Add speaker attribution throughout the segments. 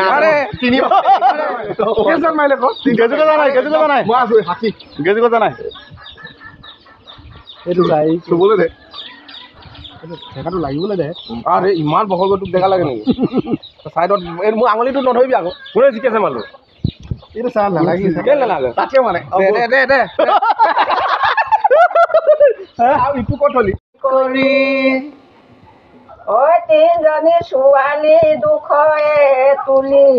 Speaker 1: আরে তিনি কেজন মাইলে কো গেজু কথা নাই মই আছো হাতি গেজু কথা নাই এইটো যাই চবলে দে দেখাটো লাগিবলে দে আরে ইমান বহল গটুক দেখা লাগে নেকি সাইডত মোৰ আঙুলিটো নধৰিবি আকৌ কোনে জিকেছে মালো এইটো চাল নালাগি কেলে নালাগে তাকে মানে দে আৰু ইটো কটলি
Speaker 2: কৰি ঐ তিনিজনী ছোৱালী দুখৰে তুলি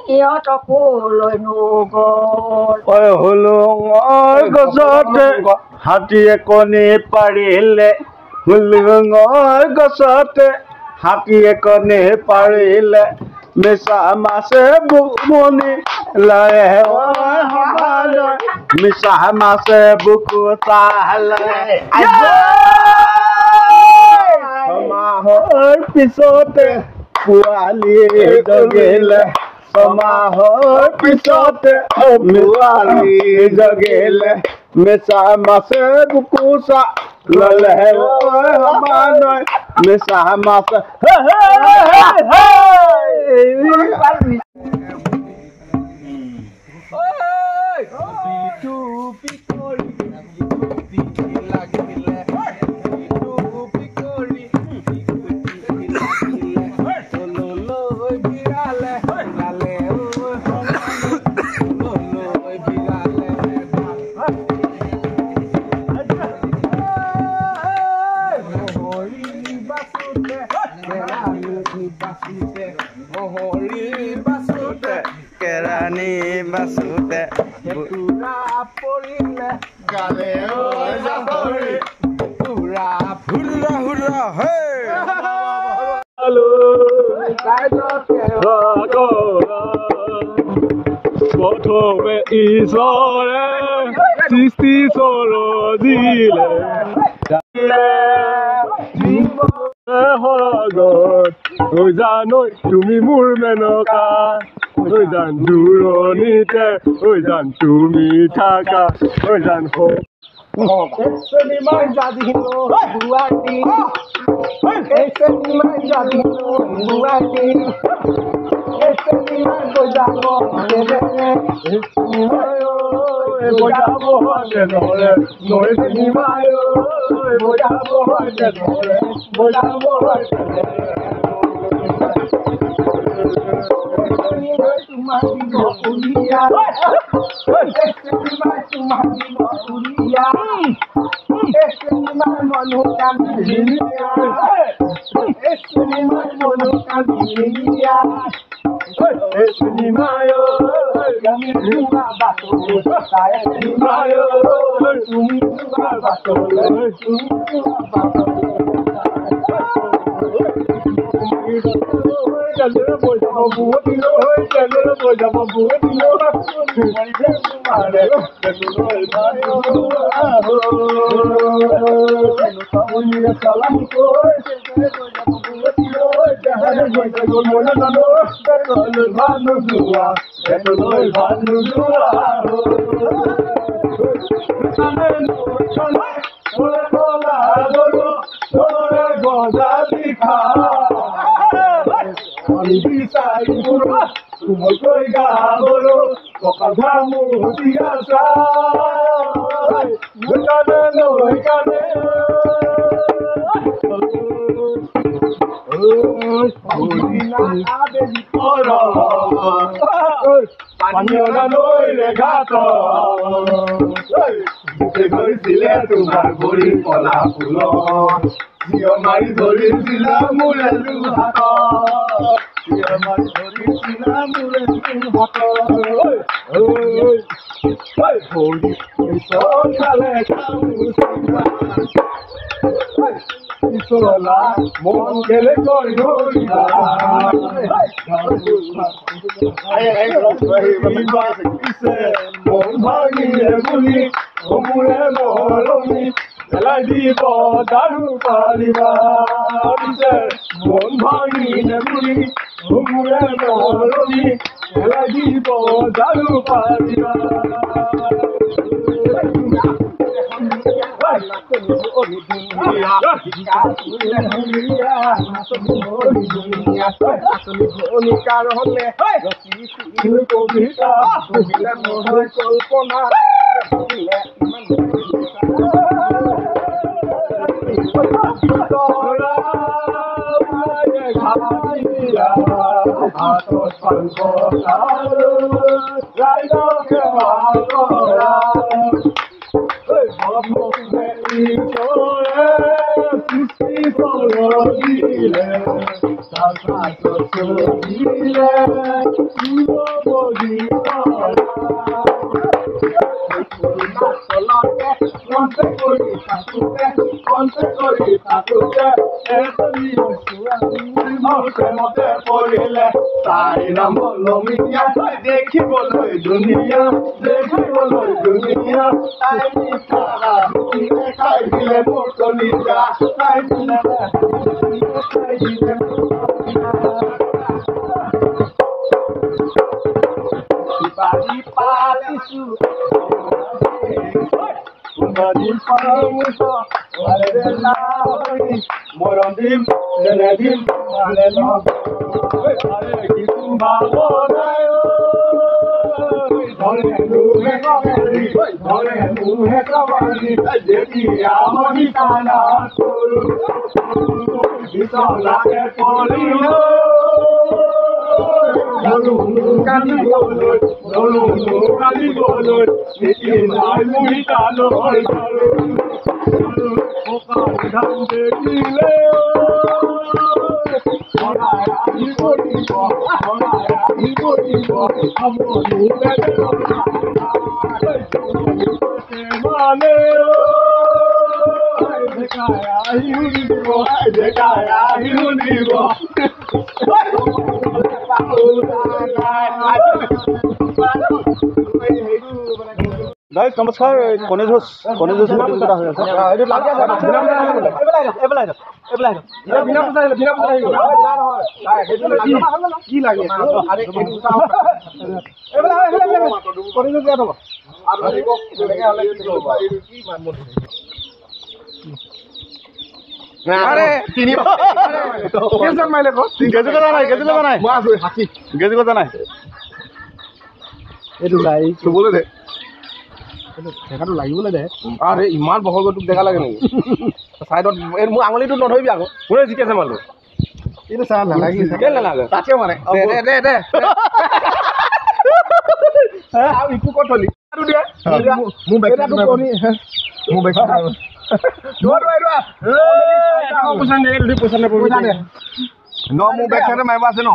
Speaker 2: সিহঁতকো লৈ নগ'ল
Speaker 1: হুলুঙৰ গছতে হাতীয়ে কণী পাৰিলে হুলুঙৰ গছতে হাতীয়ে কণী পাৰিলে মিছা মাছে বুকমনি লয় মিছা মাছে বুকু চালে ছমাহৰ পিছতে পোৱালি জগিলে ছমাহৰ পিছতে পোৱালি জগিলে মিছা মাছে বুকু চালে সমানয় মিছা মাছে কেৰাণী বাসুতে পুৰা পৰিলে গালে পুৰা হুৰা হুৰা হে প্ৰথমে ঈশ্বৰে সৃষ্টি চৰজিলে হৈ জানো তুমি মোৰ মেনকা হৈ জান দূৰণিতে হৈ জান তুমি থাকা হৈ জান তোমাৰ ভৰি কলা ফুল জিয় মাৰি ধৰিছিলা মোৰে হাত জিয় মাৰি ধৰিছিলা মোৰে মন গেলে কই ধৰিলা মন ভাঙিলে বুলি মোৰে মৰমি পেলাই দিব দাৰু পাৰিবা মন ভাঙিলে বুলি মোৰে মৰমি পেলাই দিব দাৰু পাৰিবা
Speaker 3: দেখিবলৈ দুনিয়া দেখিবলৈ দুনিয়া খাই দিলে মোৰ কলিজা খাই দিলে বাজি পাতিছো বাজি পাতিছো মৰম দিম যেনে দিম মানে কিছু ভালো নাই যেতিয়া আমি কানা কৰো বিচনাতে পৰিলো কান্দিবলৈ নাই মুহি কালৈ দেখিলে
Speaker 4: গাইজ নমস্কাৰ কণী যুঁজ প্ৰতিযোগিতা হৈ আছে
Speaker 1: ঠেকাটো লাগিবলৈ দে আৰে ইমান বহল গৈ তোক দেখা লাগে নেকি চাইডত মোৰ আঙুলিটো নধৰিবি আকৌ কোনে জিকিছে মালটো এইটো চাহ নালাগে কেলে নালাগে তাকে মানে দে আৰু ইটো ক'ত থলি মোৰ বেগটো কণি মোৰ বেগটো মোৰ বেগ চাইডে মাৰিব আছে ন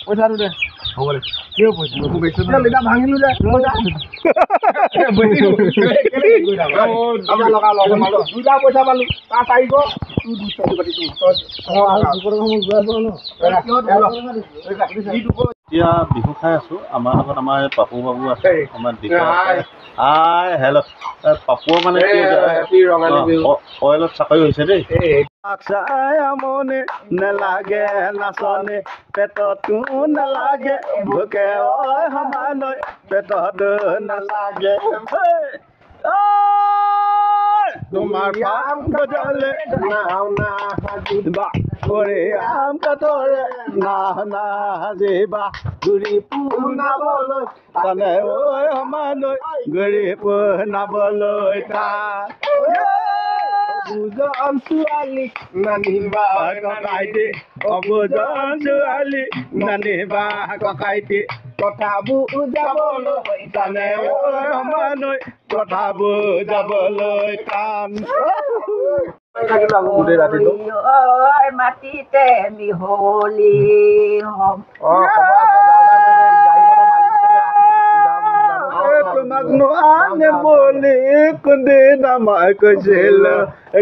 Speaker 1: পইচাটো দে হ'ব দে কিয় পইচা মোৰ বেগ চাইডে লিটা ভাঙিলো দে দুটা পইচা পালো তাত আহিব
Speaker 4: এতিয়া বিহু খাই আছো আমাৰ লগত আমাৰ পাপু বাবু আছে আমাৰ হেল্ল' পাপুৰ মানে অইলত চাকৰি হৈছে দেই মনে নেলাগে নাচনে পেটতো নালাগে ভোকে সমানৈ পেটত নালাগে তোমাৰ পাম গজলে নাও না হাজিবা কৰে আম কাটৰে না হাজিবা ঘূৰি পুনাবলৈ তানে ঐ সমানৈ ঘূৰি পুনাবলৈ অবুজন ছোৱালী নানিবা ককাইটি অবুজন ছোৱালী নানিবা ককাইটি কথাবোৰ যাবলৈ জানে ঐ সমানৈ কথাবোৰ যাবলৈ টান
Speaker 2: মাটিতে মিহলি হম
Speaker 4: তোমাক নোআনে বুলি কোনে নামাই কৈছিল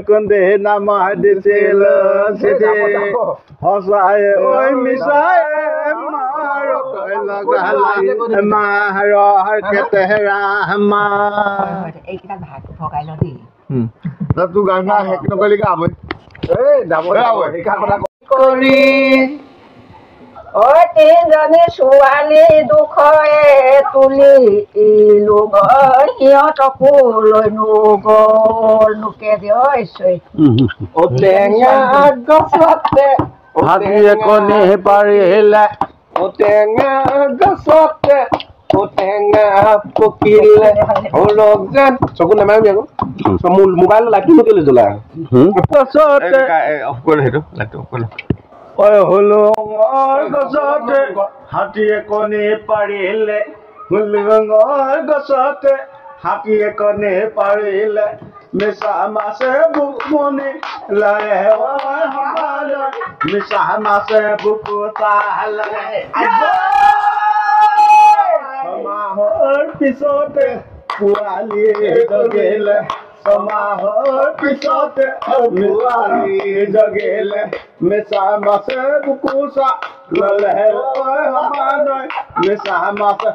Speaker 4: কোনে নামাই দিছিল চিঠি সঁচাই ঐ মিছাই মাৰ লগালা মাৰৰ কেতেৰা
Speaker 2: এইকেইটা ভাত ভগাই ল দেই
Speaker 1: তোৰ গান শেষ নকৰিলে আবৈ কৰি
Speaker 2: তিনিজনী ছোৱালী দুখৰে তুলিলো সিহঁতকো লৈনো গ'ল নোকে দিয়ৈ
Speaker 1: ও টেঙা গছতে
Speaker 3: হাতীয়ে কণী পাৰিলে
Speaker 1: ও টেঙা গছতে ও টেঙা পকিলে অলপ যেন চকু নেমাৰিবি আকৌ মোবাইলৰ লাইটটো কেলৈ জ্বলাই
Speaker 3: গছতে
Speaker 1: অফ কৰিলে সেইটো লাইটটো অফ কৰিলে
Speaker 3: হুলুঙৰ গছতে হাতীয়ে কণী পাৰিলে হুলুঙৰ গছতে হাতীয়ে কণী পাৰিলে মিছা মাছে বুকমনি লাগে মিছা মাছে বুকু তালে ছমাহৰ পিছতে পোৱালি জগিলে ছমাহৰ পিছতে পোৱালি জগিলে মিছা মাছে বুকু চালে মিছা মাছে